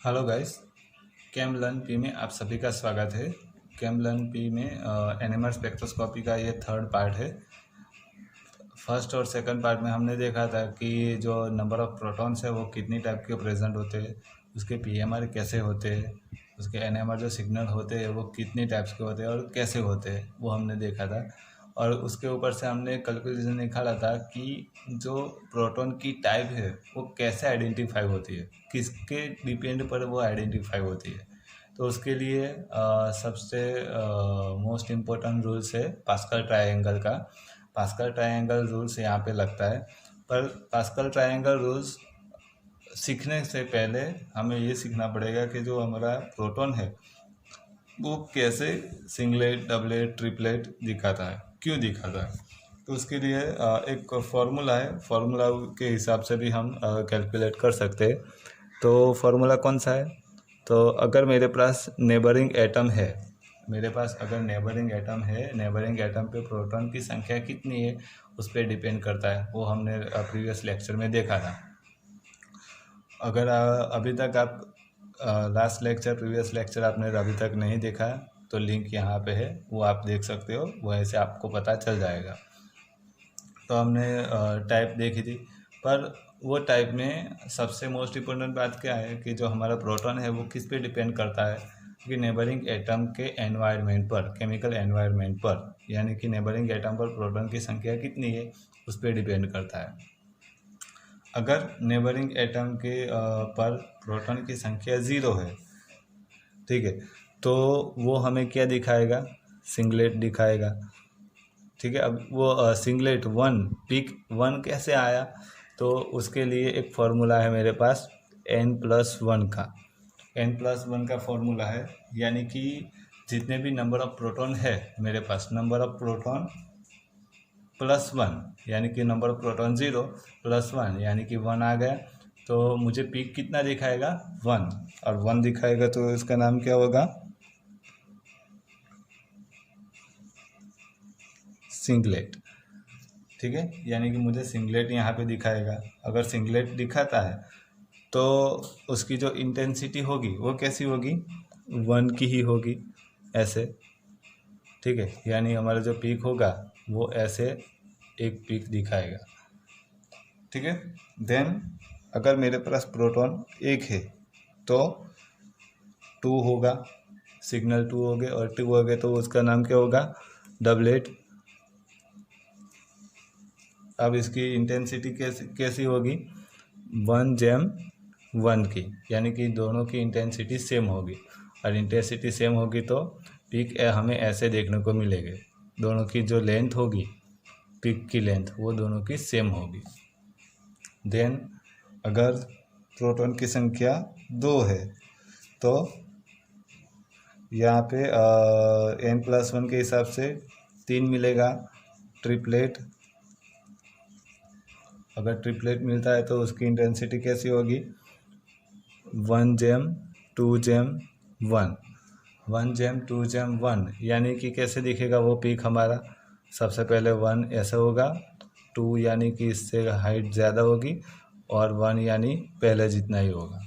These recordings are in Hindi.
Hello guys, Chem Learn P में आप सभी का स्वागत है। कैम लर्न पी में एनएमआर स्पेक्ट्रोस्कोपी का ये थर्ड पार्ट है। फर्स्ट और सेकंड पार्ट में हमने देखा था कि जो नंबर ऑफ़ प्रोटॉन्स है वो कितनी टाइप के प्रेजेंट होते हैं, उसके पीएमआर कैसे होते हैं, उसके एनएमआर जो सिग्नल होते हैं वो कितनी टाइप्स के होते हैं और कैसे होते हैं वो हमने देखा था। और उसके ऊपर से हमने कैलकुलेशन निकाला था कि जो प्रोटॉन की टाइप है वो कैसे आइडेंटिफाई होती है, किसके डिपेंड पर वो आइडेंटिफाई होती है। तो उसके लिए सबसे मोस्ट इम्पोर्टेंट रूल्स है पास्कल ट्रायंगल का। पास्कल ट्रायंगल रूल्स यहाँ पे लगता है, पर पास्कल ट्रायंगल रूल्स सीखने से पहले हमें ये सीखना पड़ेगा कि जो हमारा प्रोटॉन है वो कैसे सिंगलेट, डबलेट, ट्रिपलेट दिखाता है, क्यों दिखाता है। तो उसके लिए एक फार्मूला है, फार्मूला के हिसाब से भी हम कैलकुलेट कर सकते हैं। तो फार्मूला कौन सा है? तो अगर मेरे पास नेबरिंग एटम है, नेबरिंग एटम पे प्रोटॉन की संख्या कितनी है उस पर डिपेंड करता है। वो हमने प्रीवियस लेक्चर में देखा था। अगर अभी तक आप प्रीवियस लेक्चर आपने अभी तक नहीं देखा तो लिंक यहाँ पे है, वो आप देख सकते हो, वो ऐसे आपको पता चल जाएगा। तो हमने टाइप देखी थी, पर वो टाइप में सबसे मोस्ट इम्पोर्टेंट बात क्या है कि जो हमारा प्रोटॉन है वो किस पे डिपेंड करता है कि नेबरिंग एटम के एनवायरनमेंट पर, केमिकल एनवायरनमेंट पर, यानी कि नेबरिंग एटम पर प्रोटॉन की संख्या कितनी है उस पर डिपेंड करता है। अगर नेबरिंग एटम के पर प्रोटॉन की संख्या 0 है, ठीक है, तो वो हमें क्या दिखाएगा? सिंगलेट दिखाएगा। ठीक है, अब वो सिंगलेट 1, पिक 1 कैसे आया? तो उसके लिए एक फार्मूला है मेरे पास n+1 का। n+1 का फार्मूला है, यानी कि जितने भी नंबर ऑफ प्रोटॉन है मेरे पास, नंबर ऑफ प्रोटॉन +1, यानी कि नंबर ऑफ प्रोटॉन 0 +1 यानी कि 1 आ गया। तो मुझे पिक कितना दिखाएगा? 1, और 1 दिखाएगा तो इसका नाम क्या होगा? सिंगलेट। ठीक है, यानी कि मुझे सिंगलेट यहाँ पे दिखाएगा। अगर सिंगलेट दिखाता है तो उसकी जो इंटेंसिटी होगी वो कैसी होगी? 1 की ही होगी, ऐसे। ठीक है, यानी हमारा जो पीक होगा वो ऐसे एक पीक दिखाएगा। ठीक है, देन अगर मेरे पास प्रोटॉन 1 है तो 2 होगा, सिग्नल 2 हो गए, और 2 हो गए तो उसका नाम क्या होगा? डबलेट। अब इसकी इंटेंसिटी कैसी होगी? 1/1 की, यानी कि दोनों की इंटेंसिटी सेम होगी, और इंटेंसिटी सेम होगी तो पीक हमें ऐसे देखने को मिलेंगे। दोनों की जो लेंथ होगी, पीक की लेंथ, वो दोनों की सेम होगी। देन अगर प्रोटॉन की संख्या 2 है तो यहाँ पे n+1 के हिसाब से 3 मिलेगा, ट्रिपलेट। अगर ट्रिपलेट मिलता है तो उसकी इंटेंसिटी कैसी होगी? 1/2/1, 1/2/1, यानी कि कैसे दिखेगा वो पीक हमारा? सबसे पहले 1 ऐसा होगा, 2 यानी कि इससे हाइट ज़्यादा होगी, और 1 यानी पहले जितना ही होगा।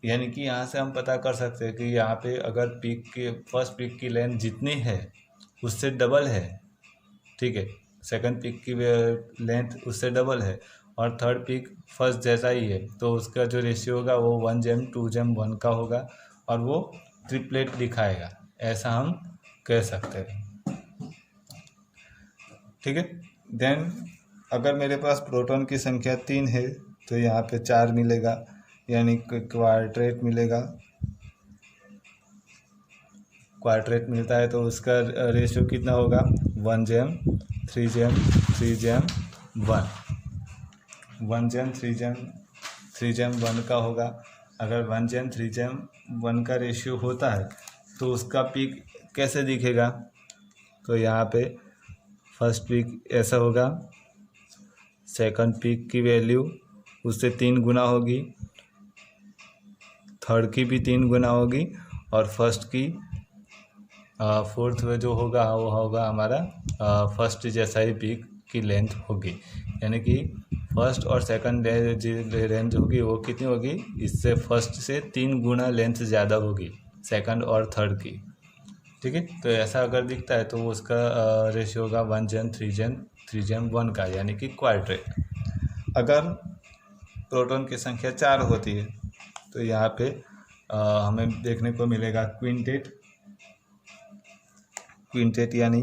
यानी कि यहाँ से हम पता कर सकते हैं कि यहाँ पे अगर पीक के फर्स्ट पीक की लेंथ जितनी है उससे डबल है, ठीक है, सेकंड पीक की लेंथ उससे डबल है, और थर्ड पीक फर्स्ट जैसा ही है, तो उसका जो रेशियो होगा वो 1/2/1 का होगा, और वो ट्रिपलेट दिखाएगा, ऐसा हम कह सकते हैं। ठीक है, देन अगर मेरे पास प्रोटॉन की संख्या 3 है तो यहाँ पे 4 मिलेगा, यानी क्वाड्रेट मिलेगा। क्वाड्रेट मिलता है तो उसका रेशियो कितना होगा? 1/3/1, 1/3/1 का होगा। अगर 1/3/1 का रेशियो होता है तो उसका पीक कैसे दिखेगा? तो यहाँ पे फर्स्ट पीक ऐसा होगा, सेकंड पीक की वैल्यू उससे 3 गुना होगी, थर्ड की भी 3 गुना होगी, और फर्स्ट की फोर्थ में जो होगा वो होगा हमारा फर्स्ट जैसा ही पीक की लेंथ होगी, यानी कि फर्स्ट और सेकंड रेंज होगी वो कितनी होगी, इससे फर्स्ट से 3 गुना लेंथ ज़्यादा होगी सेकंड और थर्ड की। ठीक है, तो ऐसा अगर दिखता है तो उसका रेशियो होगा 1:3:1 का, यानी कि क्वाड्रेट। अगर प्रोटॉन की संख्या 4 होती है तो यहाँ पे हमें देखने को मिलेगा क्विंटेट यानी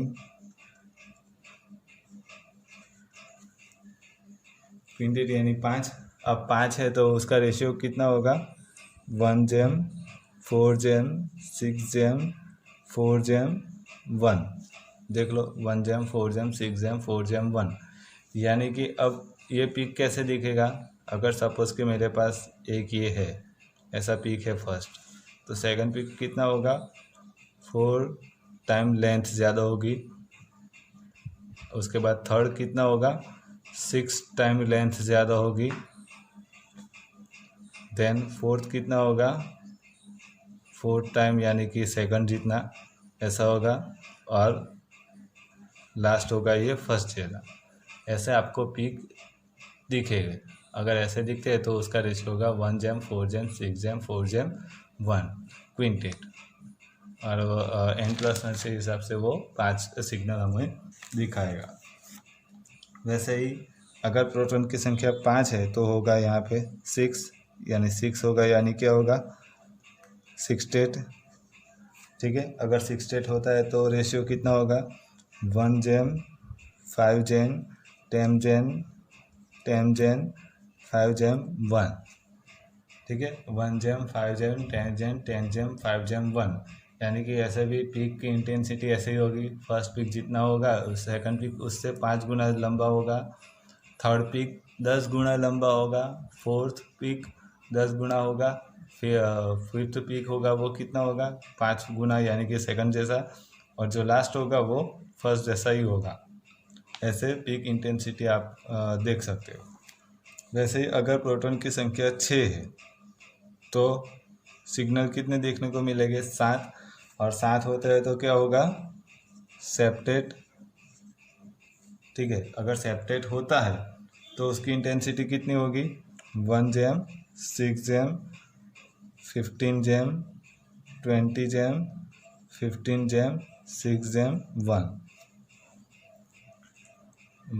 क्विंटेट यानी 5। अब 5 है तो उसका रेशियो कितना होगा, 1 4 6 4 1। देख लो 1 4 6 4 1, यानी कि अब ये पीक कैसे दिखेगा। अगर सपोज कि मेरे पास एक ये है, ऐसा पीक है फर्स्ट, तो सेकंड पीक कितना होगा, 4 टाइम लेंथ ज़्यादा होगी। उसके बाद थर्ड कितना होगा, 6 टाइम लेंथ ज़्यादा होगी। देन फोर्थ कितना होगा, 4 टाइम यानी कि सेकंड जितना, ऐसा होगा। और लास्ट होगा ये फर्स्ट जगह। ऐसे आपको पीक दिखेगा। अगर ऐसे दिखते हैं तो उसका रेशियो होगा 1 4 6 4 1 क्विंटेट। और n+1 के हिसाब से वो 5 सिग्नल हमें दिखाएगा। वैसे ही अगर प्रोटॉन की संख्या 5 है तो होगा यहाँ पे 6, यानी 6 होगा, यानी क्या होगा, 6-8। ठीक है, अगर 6-8 होता है तो रेशियो कितना होगा, 1 5 10 10 5 1। ठीक है, 1 5 10 10 5 1, यानी कि ऐसे भी पीक की इंटेंसिटी ऐसे ही होगी। फर्स्ट पीक जितना होगा सेकंड पीक उससे 5 गुना लंबा होगा, थर्ड पीक 10 गुना लंबा होगा, फोर्थ पीक 10 गुना होगा, फिर फिफ्थ पीक होगा वो कितना होगा, 5 गुना, यानी कि सेकंड जैसा। और जो लास्ट होगा वो फर्स्ट जैसा ही होगा। ऐसे पीक इंटेंसिटी आप देख सकते हो। वैसे ही अगर प्रोटॉन की संख्या 6 है तो सिग्नल कितने देखने को मिलेंगे, 7। और 7 होता है तो क्या होगा, सेप्टेट। ठीक है, अगर सेप्टेट होता है तो उसकी इंटेंसिटी कितनी होगी, 1 6 15 20 15 6 1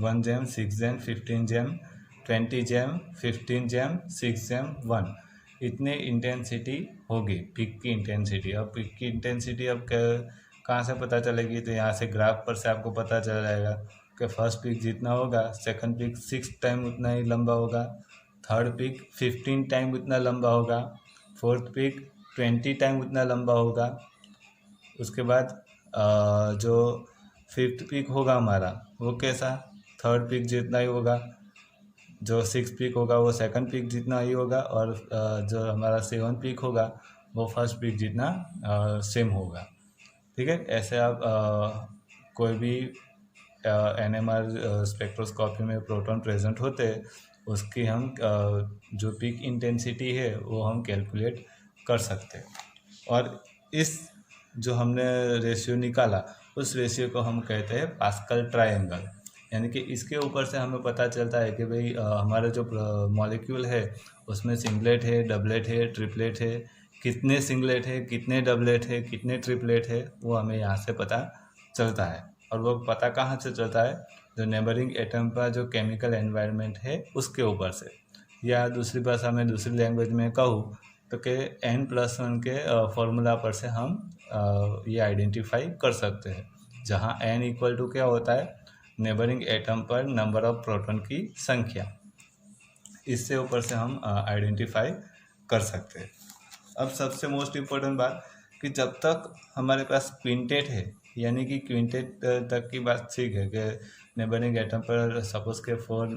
1 6 15 20 15 6 1, इतने इंटेंसिटी होगी पीक की इंटेंसिटी। अब पीक की इंटेंसिटी अब कहाँ से पता चलेगी, तो यहाँ से ग्राफ पर से आपको पता चल जाएगा कि फर्स्ट पीक जितना होगा सेकंड पीक 6 टाइम उतना ही लंबा होगा, थर्ड पीक 15 टाइम उतना लंबा होगा, फोर्थ पीक 20 टाइम उतना लंबा होगा। उसके बाद जो फिफ्थ पीक होगा हमारा वो कैसा, थर्ड पीक जितना ही होगा। जो सिक्स पीक होगा वो सेकंड पीक जितना ही होगा। और जो हमारा 7 पीक होगा वो फर्स्ट पीक जितना सेम होगा। ठीक है, ऐसे आप कोई भी NMR स्पेक्ट्रोस्कोपी में प्रोटॉन प्रेजेंट होते हैं उसकी हम जो पीक इंटेंसिटी है वो हम कैलकुलेट कर सकते हैं। और इस जो हमने रेशियो निकाला उस रेशियो को हम कहते हैं पास्कल ट्रायंगल। यानी कि इसके ऊपर से हमें पता चलता है कि भाई हमारा जो मॉलिक्यूल है उसमें सिंगलेट है, डबलेट है, ट्रिपलेट है, कितने सिंगलेट है, कितने डबलेट है, कितने ट्रिपलेट है, वो हमें यहाँ से पता चलता है। और वो पता कहाँ से चलता है, जो नेबरिंग एटम का जो केमिकल एनवायरनमेंट है उसके ऊपर से। या दूसरी भाषा में, दूसरी लैंग्वेज में कहूँ तो कि n+1 के फॉर्मूला पर से हम ये आइडेंटिफाई कर सकते हैं, जहाँ n इक्वल टू क्या होता है, नेबरिंग एटम पर नंबर ऑफ प्रोटॉन की संख्या। इससे ऊपर से हम आइडेंटिफाई कर सकते हैं। अब सबसे मोस्ट इम्पोर्टेंट बात कि जब तक हमारे पास क्विंटेट है, यानी कि क्विंटेट तक की बात ठीक है कि नेबरिंग एटम पर सपोज के 4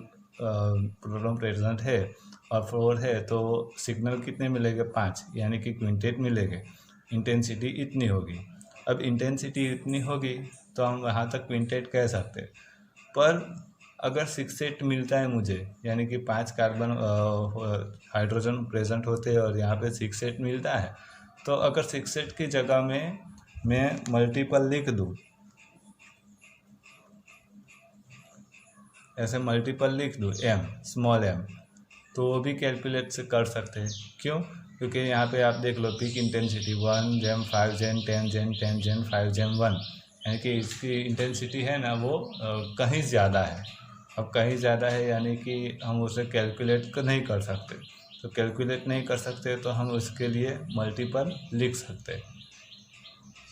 प्रोटॉन प्रेजेंट है और 4 है तो सिग्नल कितने मिलेंगे, 5, यानी कि क्विंटेट मिलेंगे। इंटेंसिटी इतनी होगी। अब इंटेंसिटी इतनी होगी तो हम वहाँ तक क्विंटेट कह सकते हैं। पर अगर 6 मिलता है मुझे, यानी कि 5 कार्बन हाइड्रोजन प्रेजेंट होते हैं और यहाँ पे 6 मिलता है, तो अगर 6 की जगह में मैं मल्टीपल लिख दूँ ऐसे मल्टीपल लिख दूँ m स्मॉल m, तो वो भी कैलकुलेट से कर सकते हैं। क्यों? क्योंकि यहाँ पे आप देख लो पीक इंटेंसिटी 1 जेम 5 जेम 10 जेम 10 जेम 5 जेम 1, यानी कि इसकी इंटेंसिटी है ना वो कहीं ज़्यादा है। अब कहीं ज़्यादा है यानी कि हम उसे कैलकुलेट नहीं कर सकते, तो कैलकुलेट नहीं कर सकते तो हम उसके लिए मल्टीपल लिख सकते हैं।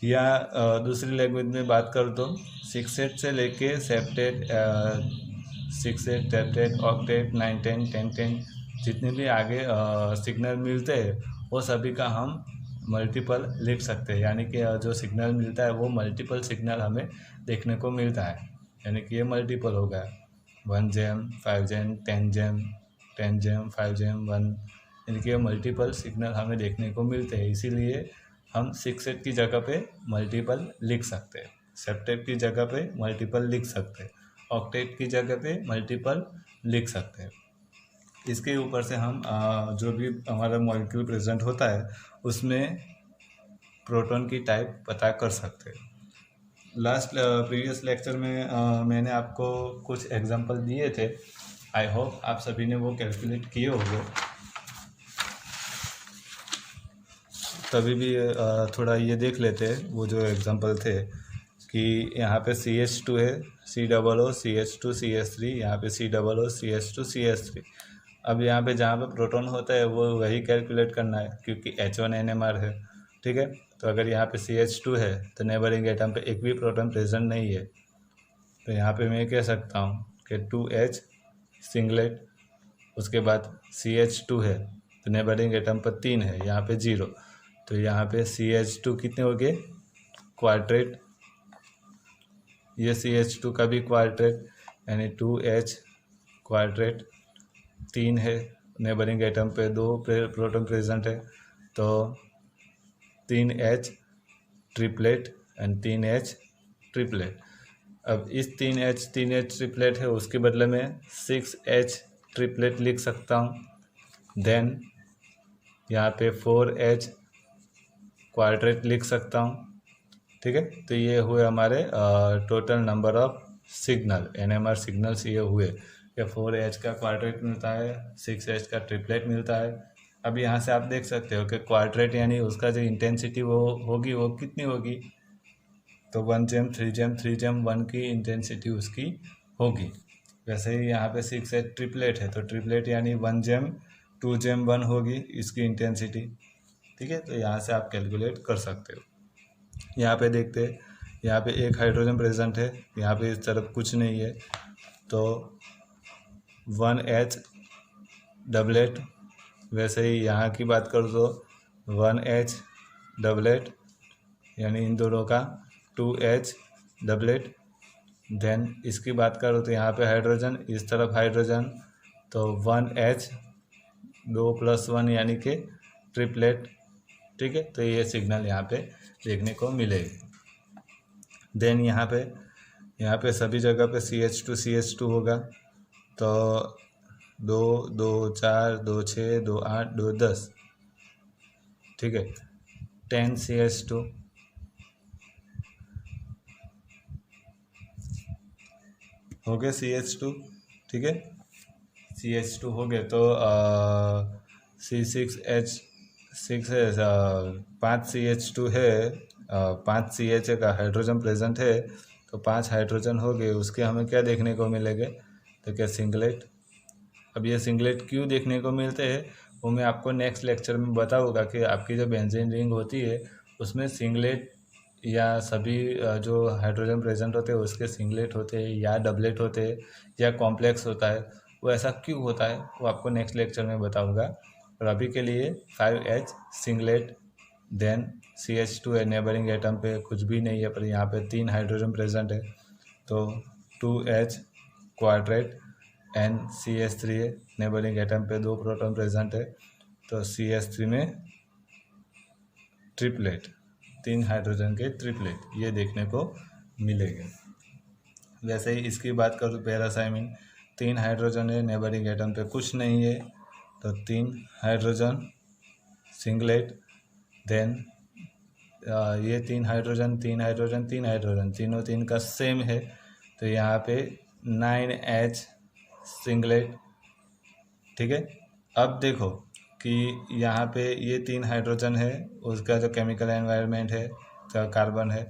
या दूसरी लैंग्वेज में बात कर दो, 6/8 से लेके सेप्टेट 6/8 टेप्टेट ऑक्टेट 9 10 10 10 जितने भी आगे सिग्नल मिलते हैं वो सभी का हम मल्टीपल लिख सकते हैं। यानी कि जो सिग्नल मिलता है वो मल्टीपल सिग्नल हमें देखने को मिलता है, यानी कि ये मल्टीपल हो गया 1 जेम 5 जेम 10 जेम 10 जेम 5 जेम 1, यानी कि ये मल्टीपल सिग्नल हमें देखने को मिलते हैं। इसीलिए हम 6/8 की जगह पे मल्टीपल लिख सकते हैं, सेप्टेट की जगह पे मल्टीपल लिख सकते हैं, ऑक्टेट की जगह पे मल्टीपल लिख सकते हैं। इसके ऊपर से हम जो भी हमारा मॉलिक्यूल प्रेजेंट होता है उसमें प्रोटॉन की टाइप पता कर सकते हैं। लास्ट प्रीवियस लेक्चर में मैंने आपको कुछ एग्जांपल दिए थे, आई होप आप सभी ने वो कैलकुलेट किए होंगे। तभी भी थोड़ा ये देख लेते हैं वो जो एग्जांपल थे कि यहाँ पे CH2 है, COO CH2 CH3, यहाँ पे COO CH2 CH3। अब यहाँ पे जहाँ पे प्रोटॉन होता है वो वही कैलकुलेट करना है क्योंकि H1 NMR है, ठीक है। तो अगर यहाँ पे CH2 है तो नेबरिंग एटम पे एक भी प्रोटॉन प्रेजेंट नहीं है, तो यहाँ पे मैं कह सकता हूँ कि 2H सिंगलेट, उसके बाद CH2 है तो नेबरिंग एटम पर 3 है, यहाँ पे 0, तो यहाँ पे CH2 कितने हो गए? क्वाड्रेट। ये CH2 का भी क्वाड्रेट यानी 2H क्वाड्रेट, 3 है, नेबरिंग एटम पे 2 प्रोटॉन प्रेजेंट है, तो 3H triplet and 3H triplet. अब इस 3H ट्रिपलेट है उसके बदले में 6H ट्रिपलेट लिख सकता हूँ। देन यहाँ पे 4H क्वाड्रेट लिख सकता हूँ, ठीक है। तो ये हुए हमारे total number of signal, NMR signals ये हुए कि 4H का क्वाड्रेट मिलता है, 6H का ट्रिपलेट मिलता है। अब यहाँ से आप देख सकते हो कि क्वाड्रेट यानी उसका जो इंटेंसिटी वो होगी वो कितनी होगी, तो 1 जेम 3 जेम 3 जेम 1 की इंटेंसिटी उसकी होगी। वैसे ही यहाँ पे 6H ट्रिपलेट है तो ट्रिपलेट यानी 1 जेम 2 जेम 1 होगी इसकी इंटेंसिटी, ठीक है। तो यहाँ से आप कैलकुलेट कर सकते हो। यहाँ पे देखते हैं, यहाँ पे एक हाइड्रोजन प्रेजेंट है, यहाँ पे इस तरफ कुछ नहीं है, तो 1H डबलेट। वैसे ही यहाँ की बात कर दो 1H डबलेट यानी इन दोनों का 2H डबलेट। देन इसकी बात करो तो यहाँ पे हाइड्रोजन, इस तरफ हाइड्रोजन, तो 1H 2 + 1 यानी कि ट्रिपलेट, ठीक है। तो ये सिग्नल यहाँ पे देखने को मिलेगी। देन यहाँ पे सभी जगह पे CH2 होगा, तो 2 2 4 2 6 2 8 2 10, ठीक है। 10 CH2 हो गए CH2, ठीक है। CH2 हो गए तो C6H6 है, 5 CH2 है, 5 CH का हाइड्रोजन प्रेजेंट है, तो 5 हाइड्रोजन हो गए। उसके हमें क्या देखने को मिलेंगे, तो क्या सिंगलेट। अब ये सिंगलेट क्यों देखने को मिलते हैं वो मैं आपको नेक्स्ट लेक्चर में बताऊंगा कि आपकी जो बेंजीन रिंग होती है उसमें सिंगलेट या सभी जो हाइड्रोजन प्रेजेंट होते हैं उसके सिंगलेट होते हैं या डबलेट होते हैं या कॉम्प्लेक्स होता है, वो ऐसा क्यों होता है वो आपको नेक्स्ट लेक्चर में बताऊंगा। और अभी के लिए 5H सिंगलेट, देन CH2 है, नेबरिंग एटम पे कुछ भी नहीं है पर यहाँ पे 3 हाइड्रोजन प्रेजेंट है, तो 2H क्वाड्रेट एंड CH3 है, नेबरिंग एटम पे 2 प्रोटॉन प्रेजेंट है, तो CH3 में ट्रिपलेट, 3 हाइड्रोजन के ट्रिपलेट ये देखने को मिलेंगे। वैसे ही इसकी बात करूँ पैरासाइमिन, 3 हाइड्रोजन है, नेबरिंग एटम पे कुछ नहीं है, तो 3 हाइड्रोजन सिंगलेट। देन ये 3 हाइड्रोजन 3 हाइड्रोजन 3 हाइड्रोजन तीनों 3 का सेम है, तो यहाँ पे 9H सिंगलेट। ठीक है, अब देखो कि यहाँ पे ये 3 हाइड्रोजन है, उसका जो केमिकल एनवायरनमेंट है कार्बन है,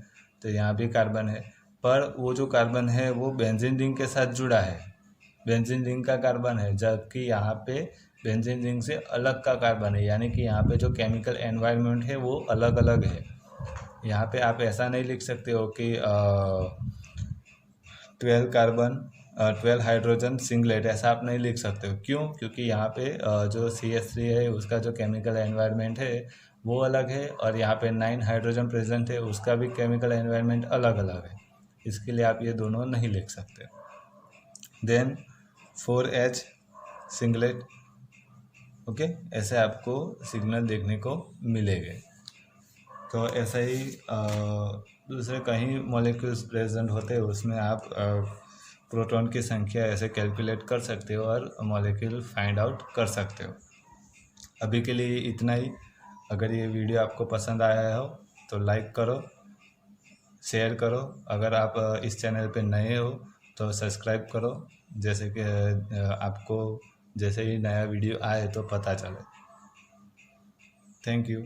तो यहाँ भी कार्बन है, पर वो जो कार्बन है वो बेंजीन रिंग के साथ जुड़ा है, बेंजीन रिंग का कार्बन है, जबकि यहाँ पे बेंजीन रिंग से अलग का कार्बन है, यानी कि यहाँ पे जो केमिकल एनवायरनमेंट है वो अलग अलग है। यहाँ पे आप ऐसा नहीं लिख सकते हो कि 12 हाइड्रोजन सिंगलेट, ऐसा आप नहीं लिख सकते हो। क्यों? क्योंकि यहाँ पे जो CH3 है उसका जो केमिकल एनवायरनमेंट है वो अलग है, और यहाँ पे 9 हाइड्रोजन प्रेजेंट है, उसका भी केमिकल एनवायरनमेंट अलग अलग है। इसके लिए आप ये दोनों नहीं लिख सकते। Then 4H singlet. ओके, ऐसे आपको सिग्नल देखने को मिलेंगे। तो ऐसा ही दूसरे कहीं मॉलिक्यूल्स प्रेजेंट होते हैं, उसमें आप प्रोटॉन की संख्या ऐसे कैलकुलेट कर सकते हो और मॉलिक्यूल फाइंड आउट कर सकते हो। अभी के लिए इतना ही। अगर ये वीडियो आपको पसंद आया हो तो लाइक करो, शेयर करो। अगर आप इस चैनल पे नए हो तो सब्सक्राइब करो, जैसे कि आपको जैसे ही नया वीडियो आए तो पता चले। Thank you.